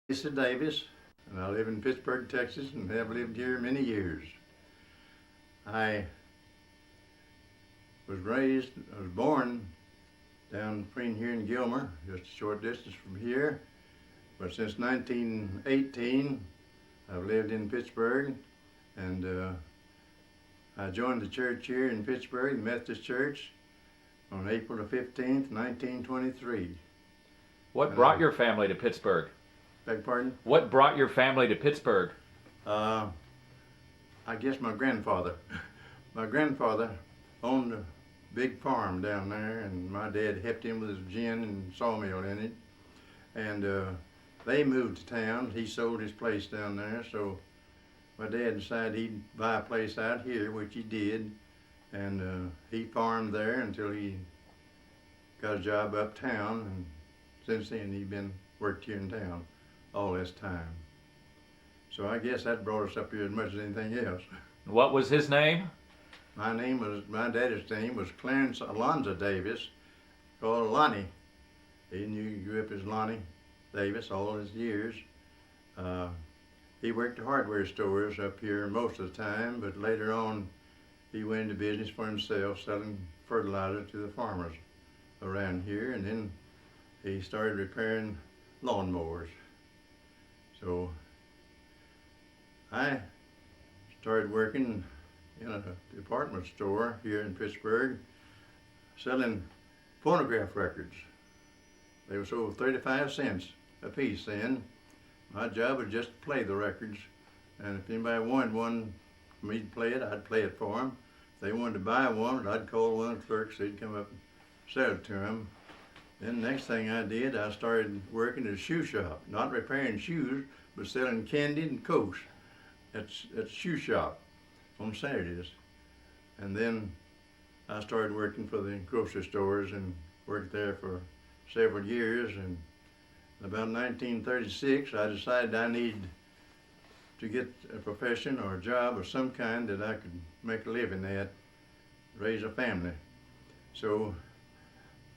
Lacy Davis, and I live in Pittsburgh, Texas, and have lived here many years. I I was born down between here and Gilmer, just a short distance from here. But since 1918, I've lived in Pittsburgh, and I joined the church here in Pittsburgh, the Methodist Church, on April the 15th, 1923. What brought your family to Pittsburgh? Beg pardon? What brought your family to Pittsburgh? I guess my grandfather. My grandfather owned a big farm down there, and my dad helped him with his gin and sawmill in it. And they moved to town. He sold his place down there, so my dad decided he'd buy a place out here, which he did. And he farmed there until he got a job uptown, and since then he'd been worked here in town all this time. So I guess that brought us up here as much as anything else. What was his name? My daddy's name was Clarence Alonzo Davis, called Lonnie. He grew up as Lonnie Davis all his years. He worked at hardware stores up here most of the time, but later on he went into business for himself, selling fertilizer to the farmers around here, and then he started repairing lawnmowers. So I started working in a department store here in Pittsburgh, selling phonograph records. They were sold 35 cents a piece then. My job was just to play the records, and if anybody wanted one for me to play it, I'd play it for them. If they wanted to buy one, I'd call one of the clerks, they'd come up and sell it to them. Then the next thing I did, I started working at a shoe shop, not repairing shoes, but selling candy and Cokes at a shoe shop on Saturdays. And then I started working for the grocery stores and worked there for several years. And about 1936, I decided I needed to get a profession or a job of some kind that I could make a living at, raise a family. So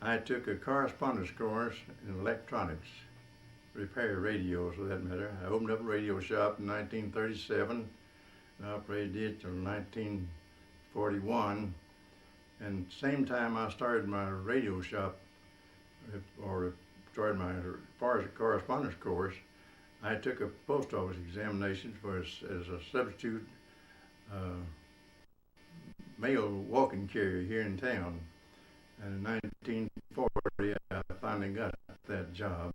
I took a correspondence course in electronics, repair radios for that matter. I opened up a radio shop in 1937 and operated it till 1941. And same time I started my radio shop, or started my, as far as a correspondence course, I took a post office examination as a substitute mail walking carrier here in town. And in 1940, I finally got that job.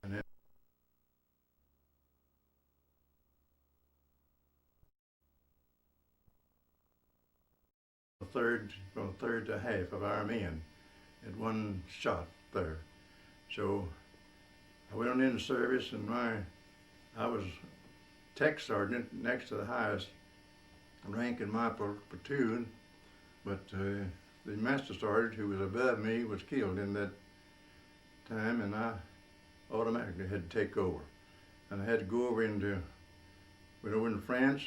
And then from a third to half of our men at one shot there. So I went on into service, and I was tech sergeant, next to the highest rank in my platoon, but the master sergeant, who was above me, was killed in that time, and I automatically had to take over. And I had to go over into France,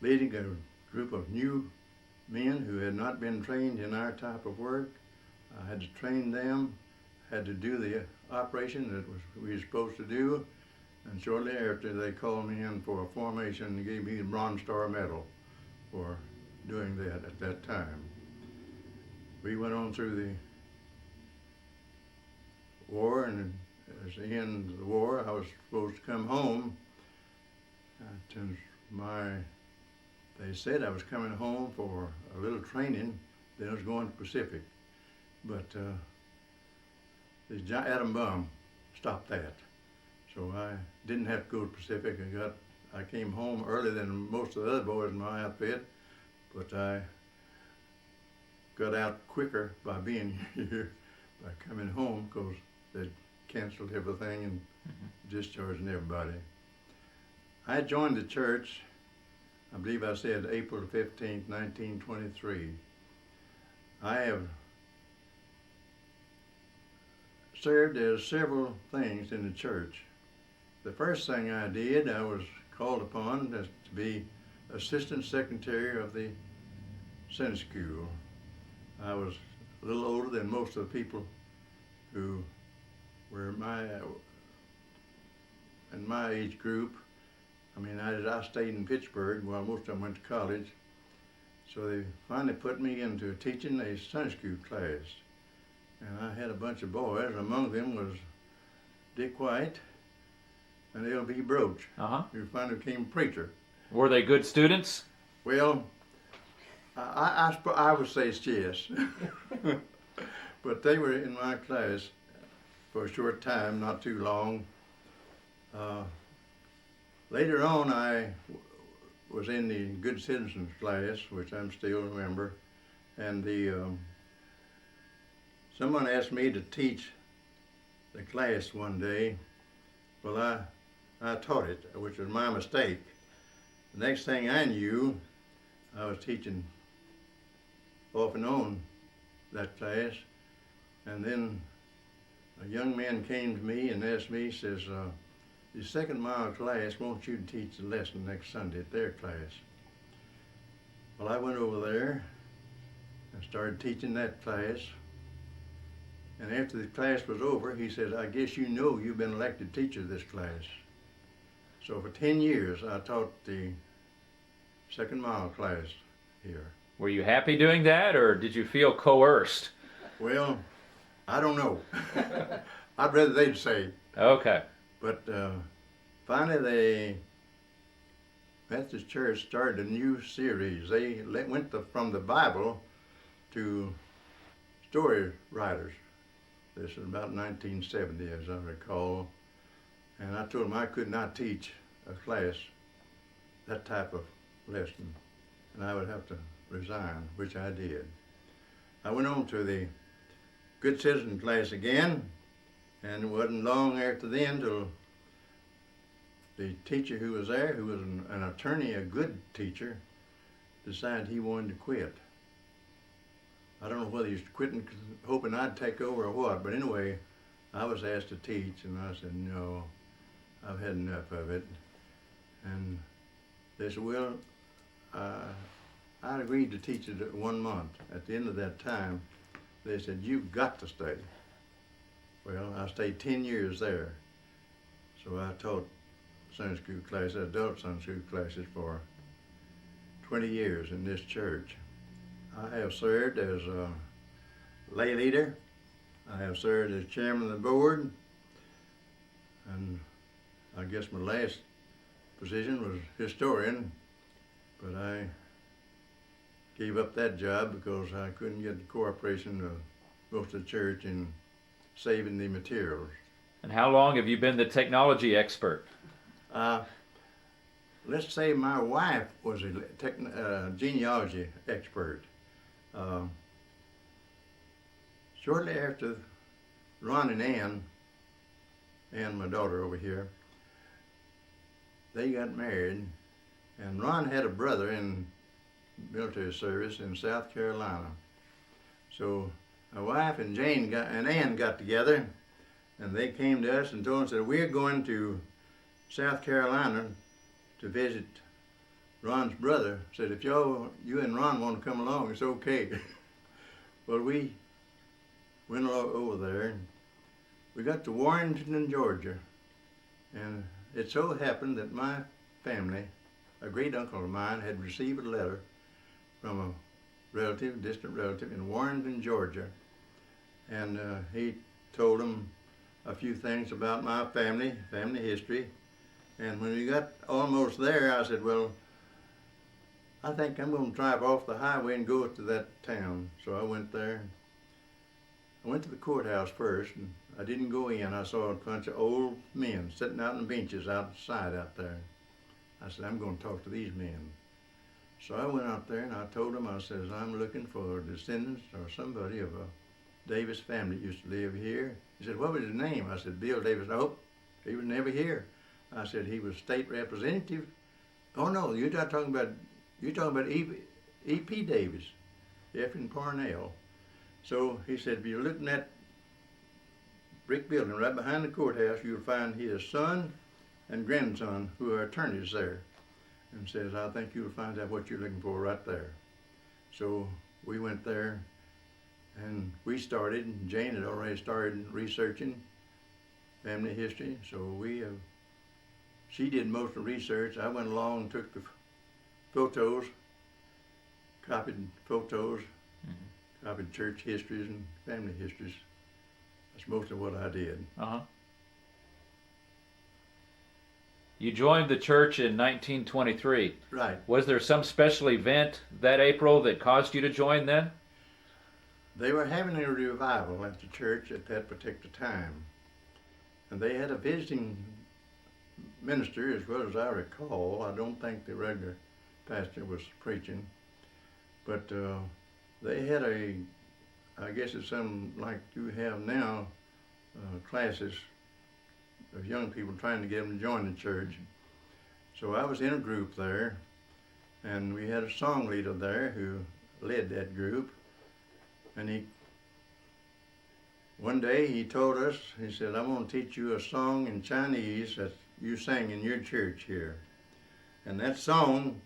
leading a group of new men who had not been trained in our type of work. I had to train them, had to do the operation that we were supposed to do, and shortly after they called me in for a formation and gave me the Bronze Star Medal for doing that at that time. We went on through the war, and at the end of the war I was supposed to come home. They said I was coming home for a little training, then I was going to Pacific. But the atom bomb stopped that. So I didn't have to go to Pacific. I came home earlier than most of the other boys in my outfit, but I got out quicker by being here, by coming home, because they canceled everything and discharging everybody. I joined the church, I believe I said April 15th, 1923. I have served as several things in the church. The first thing I did, I was called upon to be assistant secretary of the Sunday school. I was a little older than most of the people who were in my age group. I mean, I stayed in Pittsburgh while most of them went to college. So they finally put me into teaching a Sunday school class. And I had a bunch of boys, and among them was Dick White and L.B. Broach, who finally became a preacher. Were they good students? Well, I would say yes. But they were in my class for a short time, not too long. Later on, I was in the Good Citizens class, which I'm still a member, and someone asked me to teach the class one day. Well, I taught it, which was my mistake. The next thing I knew, I was teaching off and on that class, and then a young man came to me and asked me, says, the second mile class wants you to teach the lesson next Sunday at their class. Well, I went over there and started teaching that class. And after the class was over, he said, I guess you know you've been elected teacher of this class. So for 10 years, I taught the second mile class here. Were you happy doing that, or did you feel coerced? Well, I don't know. I'd rather they'd say. Okay. But finally, the Methodist Church started a new series. They went from the Bible to story writers. This is about 1970, as I recall. And I told them I could not teach a class that type of lesson, and I would have to resign, which I did. I went on to the Good Citizen class again, and it wasn't long after then till the teacher who was there, who was an attorney, a good teacher, decided he wanted to quit. I don't know whether he was quitting hoping I'd take over or what, but anyway, I was asked to teach, and I said, no, I've had enough of it. And they said, well, I agreed to teach it 1 month. At the end of that time, they said, you've got to stay. Well, I stayed 10 years there. So I taught Sunday school classes, adult Sunday school classes for 20 years in this church. I have served as a lay leader. I have served as chairman of the board. And I guess my last position was historian, but I gave up that job because I couldn't get the cooperation of most of the church in saving the materials. And how long have you been the technology expert? Let's say my wife was a genealogy expert. Shortly after Ron and Ann, my daughter over here, they got married, and Ron had a brother in military service in South Carolina. So my wife and Ann got together, and they came to us and told us that we're going to South Carolina to visit Ron's brother. Said, if you and Ron want to come along, it's okay. Well, we went over there, and we got to Warrenton, Georgia, and it so happened that my family, a great uncle of mine, had received a letter from a distant relative in Warrenton, Georgia, and he told them a few things about my family history. And when we got almost there, I said, well, I think I'm going to drive off the highway and go to that town. So I went there. I went to the courthouse first, and I didn't go in. I saw a bunch of old men sitting out on the benches outside out there. I said, I'm going to talk to these men. So I went out there and I told them, I says, I'm looking for descendants or somebody of a Davis family that used to live here. He said, what was his name? I said, Bill Davis. Oh, he was never here. I said, he was state representative. Oh no, you're talking about E.P. Davis, F. in Parnell. So he said, if you're looking at brick building right behind the courthouse, you'll find his son and grandson who are attorneys there. And says, I think you'll find out what you're looking for right there. So we went there, And we started, and Jane had already started researching family history, so she did most of the research. I went along and took the photos, copied photos, copied church histories and family histories. That's most of what I did. Uh-huh. You joined the church in 1923. Right. Was there some special event that April that caused you to join then? They were having a revival at the church at that particular time. And they had a visiting minister, as well as I recall. I don't think the regular pastor was preaching. But they had I guess it's something like you have now, classes of young people trying to get them to join the church. So I was in a group there, and we had a song leader there who led that group. And one day he told us, he said, "I'm going to teach you a song in Chinese that you sang in your church here." And that song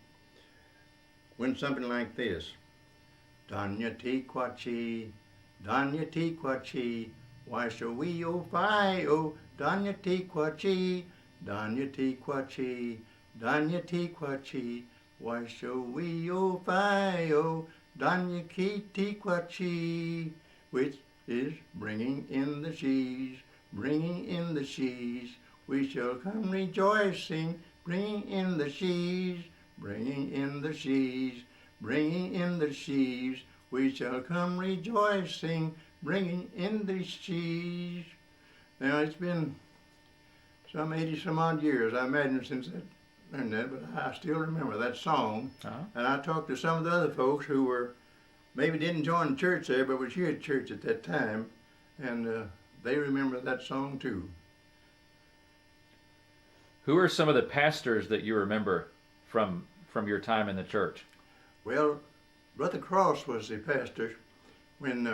went something like this. Danya ti kwa chi, Danya ti kwa chi, why shall we oh fi oh, Danya ti kwa chi, Danya ti kwa chi, Danya ti kwa chi, why shall we oh fi oh, Danya ki ti kwa chi, which is bringing in the sheaves, bringing in the sheaves, we shall come rejoicing, bringing in the sheaves, bringing in the sheaves, bringing in the sheaves, we shall come rejoicing, bringing in the sheaves. Now it's been some 80 some odd years, I imagine, since I learned that, but I still remember that song. Uh-huh. And I talked to some of the other folks who maybe didn't join the church there, but was here at church at that time, and they remember that song too. Who are some of the pastors that you remember from your time in the church? Well, Brother Cross was the pastor when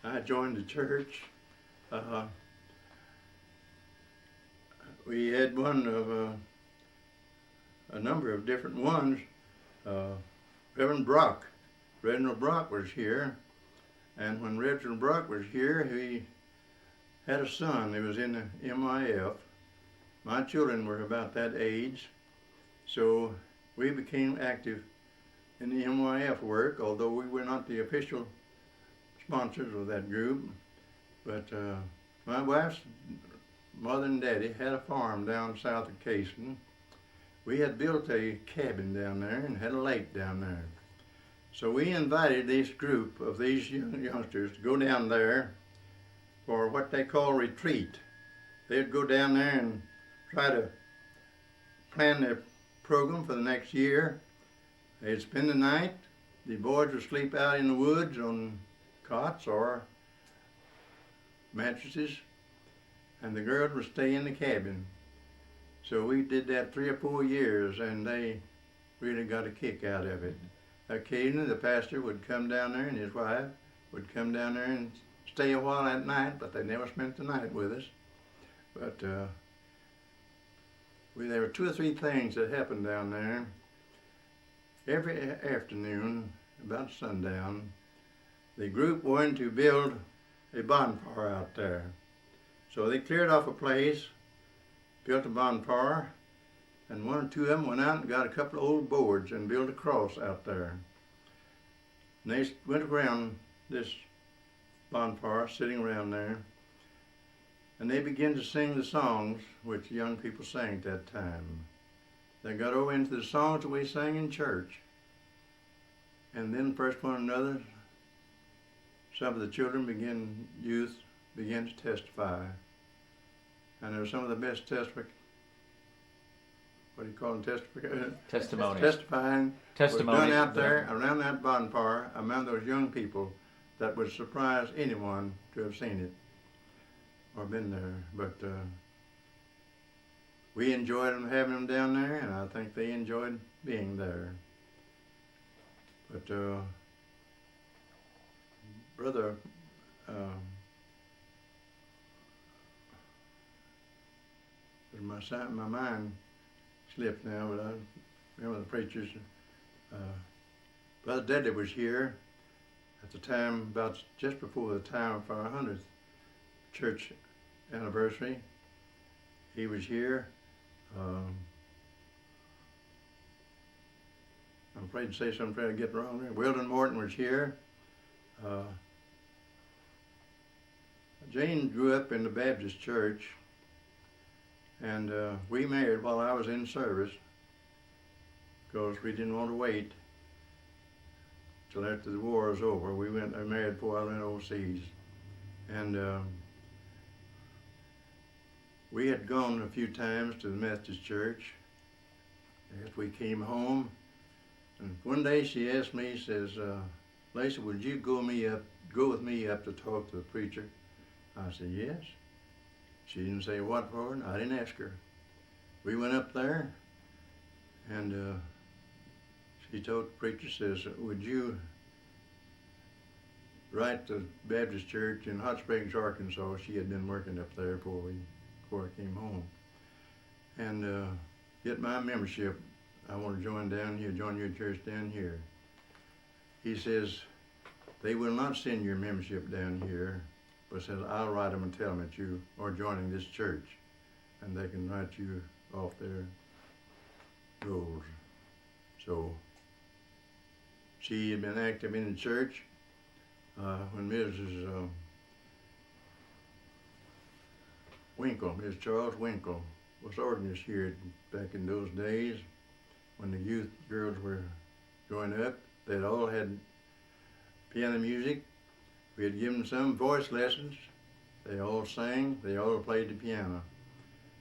I joined the church. We had one of a number of different ones. Reverend Brock was here, and when Reverend Brock was here, he had a son. He was in the MIF. My children were about that age, so we became active in the MYF work, although we were not the official sponsors of that group. But my wife's mother and daddy had a farm down south of Cason. We had built a cabin down there and had a lake down there. So we invited this group of these youngsters to go down there for what they call retreat. They'd go down there and try to plan their program for the next year. They'd spend the night. The boys would sleep out in the woods on cots or mattresses, and the girls would stay in the cabin. So we did that 3 or 4 years, and they really got a kick out of it. Occasionally the pastor would come down there, and his wife would come down there and stay a while at night, but they never spent the night with us. But there were 2 or 3 things that happened down there. Every afternoon, about sundown, the group wanted to build a bonfire out there. So they cleared off a place, built a bonfire, and 1 or 2 of them went out and got a couple of old boards and built a cross out there. And they went around this bonfire, sitting around there, and they began to sing the songs which young people sang at that time. They got over into the songs that we sang in church. And then first one another, some of the children youth began to testify. And there were some of the best testifying Testimonies. was done out there around that bonfire among those young people that would surprise anyone to have seen it or been there. But we enjoyed having them down there, and I think they enjoyed being there. But Brother my mind slipped now, but I remember the preachers. Brother Dudley was here, at the time, about just before the time of our 100th church anniversary. He was here. I'm afraid to say something I get wrong there. Weldon Morton was here. Jane grew up in the Baptist church, and we married while I was in service because we didn't want to wait till after the war was over. I married before I went overseas. And we had gone a few times to the Methodist church after we came home. And one day she asked me, says, Lacy, would you go with me up to talk to the preacher? I said, yes. She didn't say what for, and I didn't ask her. We went up there, and she told the preacher, says, would you write to Baptist Church in Hot Springs, Arkansas? She had been working up there before I came home. And get my membership. I want to join your church down here. He says, they will not send your membership down here, but says, I'll write them and tell them that you are joining this church, and they can write you off their rolls. So she had been active in the church when Mrs. Mrs. Charles Winkle was organist here back in those days when the youth girls were growing up. They'd all had piano music. We had given them some voice lessons. They all sang. They all played the piano.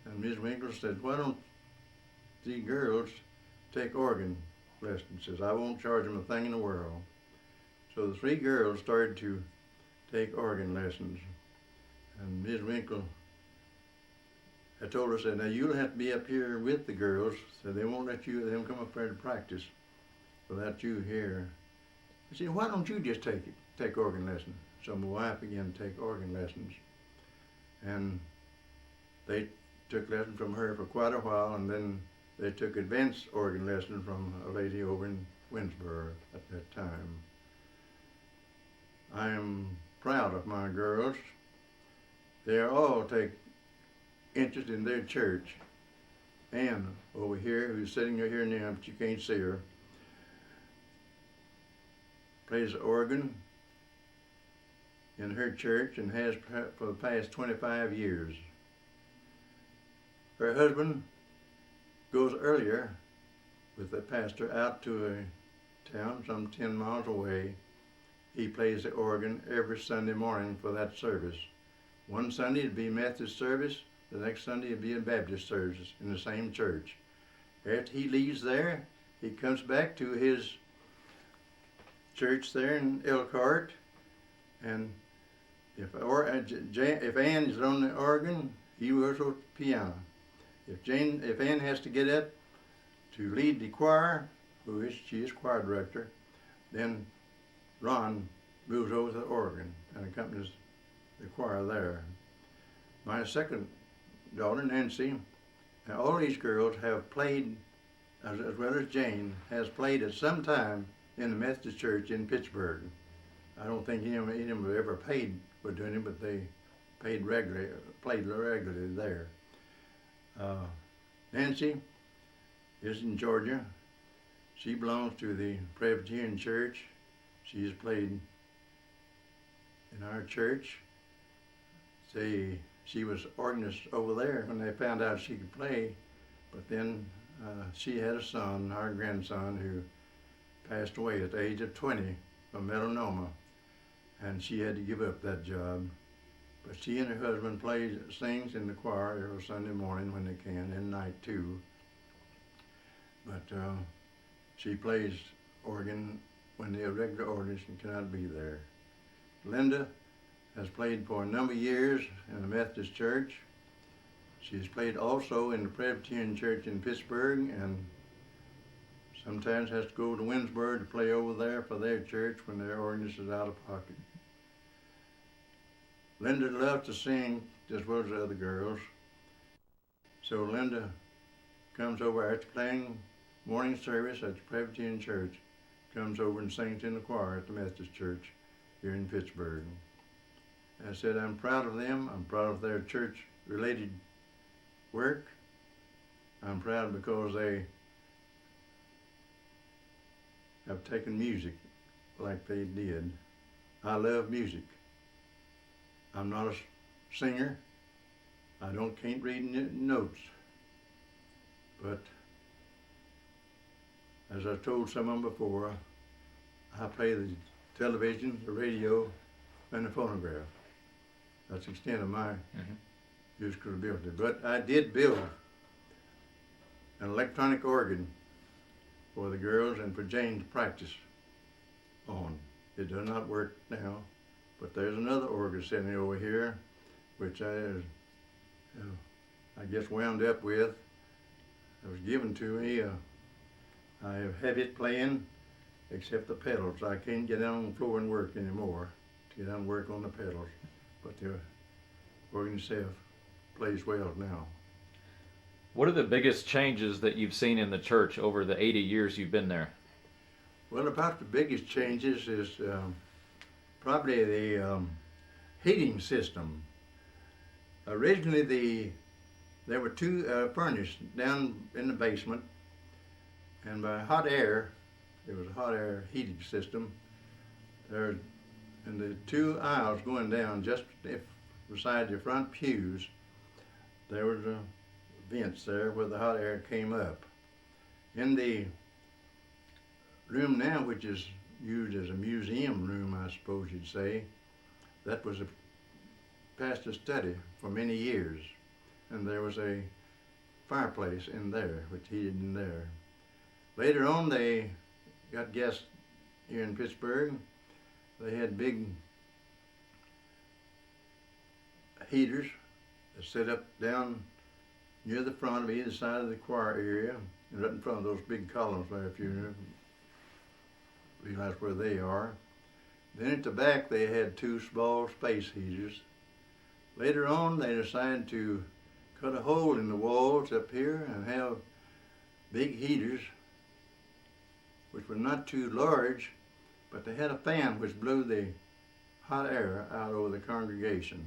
And Ms. Winkle said, why don't the girls take organ lessons? Says, I won't charge them a thing in the world. So the three girls started to take organ lessons. And Ms. Winkle had told us that, now you'll have to be up here with the girls, so they won't let them come up there to practice without you here. I said, why don't you just take organ lessons? So my wife began to take organ lessons. And they took lessons from her for quite a while, and then they took advanced organ lessons from a lady over in Winsboro at that time. I am proud of my girls. They all take interest in their church. Ann over here, who's sitting here now, but you can't see her, plays the organ in her church and has for the past 25 years. Her husband goes earlier with the pastor out to a town some 10 miles away. He plays the organ every Sunday morning for that service. One Sunday it'd be Methodist service, the next Sunday it'd be a Baptist service in the same church. After he leaves there, he comes back to his church there in Elkhart, and if Ann is on the organ, he works on the piano. If Ann has to get up to lead the choir, she is choir director, then Ron moves over to the organ and accompanies the choir there. My second daughter, Nancy, and all these girls have played, as well as Jane, has played at some time in the Methodist Church in Pittsburgh. I don't think any of them have ever paid for doing it, but they played regularly there. Nancy is in Georgia. She belongs to the Presbyterian Church. She has played in our church. She was organist over there when they found out she could play, but then she had a son, our grandson, who passed away at the age of 20 from melanoma, and she had to give up that job. But she and her husband sings in the choir every Sunday morning when they can, and night too. But she plays organ when the regular organist cannot be there. Linda has played for a number of years in the Methodist Church. She's played also in the Presbyterian Church in Pittsburgh, and sometimes has to go to Winsboro to play over there for their church when their organist is out of pocket. Linda loves to sing as well as the other girls. So Linda comes over after playing morning service at the Presbyterian Church, comes over and sings in the choir at the Methodist Church. here in Pittsburgh. And I said, I'm proud of them. I'm proud of their church-related work. I'm proud because they have taken music like they did. I love music. I'm not a singer. I can't read notes. But as I told someone before, I play the television, the radio, and the phonograph. That's the extent of my musical ability. But I did build an electronic organ for the girls and for Jane to practice on. It does not work now, but there's another organ sitting over here, which I guess wound up with. It was given to me. I have it playing, except the pedals. I can't get down on the floor and work anymore to get down and work on the pedals, but the organ itself plays well now. What are the biggest changes that you've seen in the church over the 80 years you've been there? Well, about the biggest changes is probably the heating system. Originally, there were two furnaces down in the basement, and by hot air, it was a hot air heating system. There, and the two aisles going down just beside the front pews, there was a vents there where the hot air came up. In the room now, which is used as a museum room, I suppose you'd say, that was a pastor's study for many years. And there was a fireplace in there, which heated in there. Later on, they got guests here in Pittsburgh. They had big heaters that set up down near the front of either side of the choir area, and right in front of those big columns there, if you realize where they are. Then at the back, they had two small space heaters. Later on, they decided to cut a hole in the walls up here and have big heaters, which were not too large, but they had a fan which blew the hot air out over the congregation.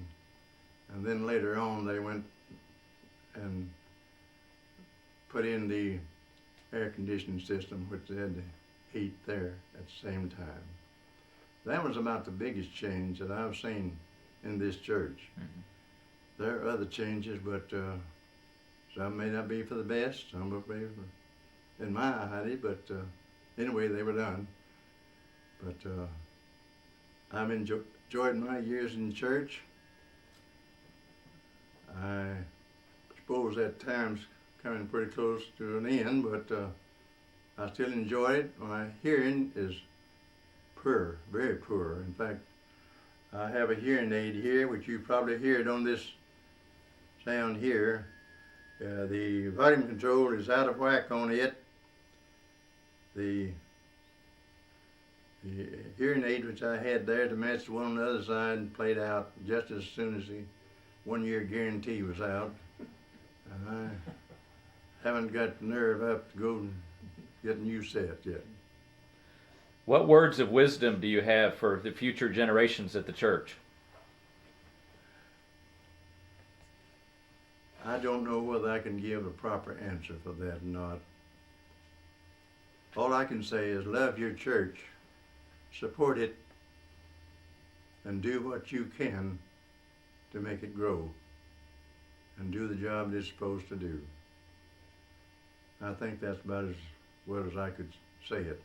And then later on, they went and put in the air conditioning system, which they had the heat there at the same time. That was about the biggest change that I've seen in this church. Mm-hmm. There are other changes, but some may not be for the best, some will be in my eye, but anyway, they were done. But I've enjoyed my years in church. I suppose that time's coming pretty close to an end, but I still enjoy it. My hearing is poor, very poor. In fact, I have a hearing aid here, which you probably hear it on this sound here. The volume control is out of whack on it. The hearing aid which I had there to match the one on the other side played out just as soon as the 1-year guarantee was out. And I haven't got the nerve up to go and get a new set yet. What words of wisdom do you have for the future generations at the church? I don't know whether I can give a proper answer for that or not. All I can say is love your church, support it, and do what you can to make it grow and do the job it's supposed to do. I think that's about as well as I could say it.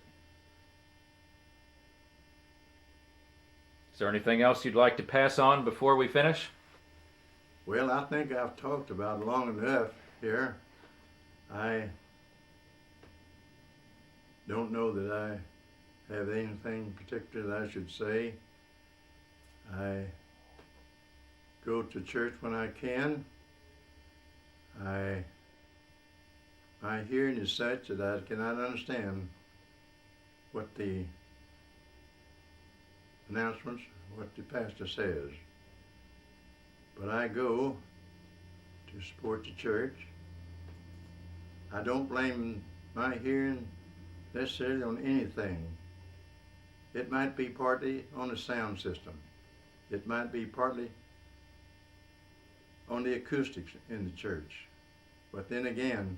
Is there anything else you'd like to pass on before we finish? Well, I think I've talked about it long enough here. I don't know that I have anything particular that I should say. I go to church when I can. My hearing is such that I cannot understand what the announcements, what the pastor says. But I go to support the church. I don't blame my hearing necessarily on anything. It might be partly on the sound system. It might be partly on the acoustics in the church. But then again,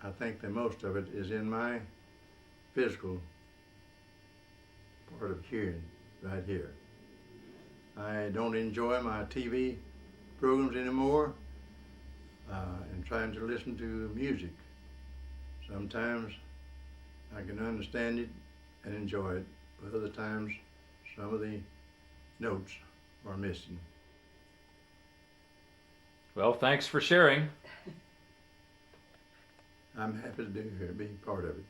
I think that most of it is in my physical part of hearing right here. I don't enjoy my TV programs anymore and trying to listen to music. Sometimes I can understand it and enjoy it, but other times some of the notes are missing. Well, thanks for sharing. I'm happy to be part of it.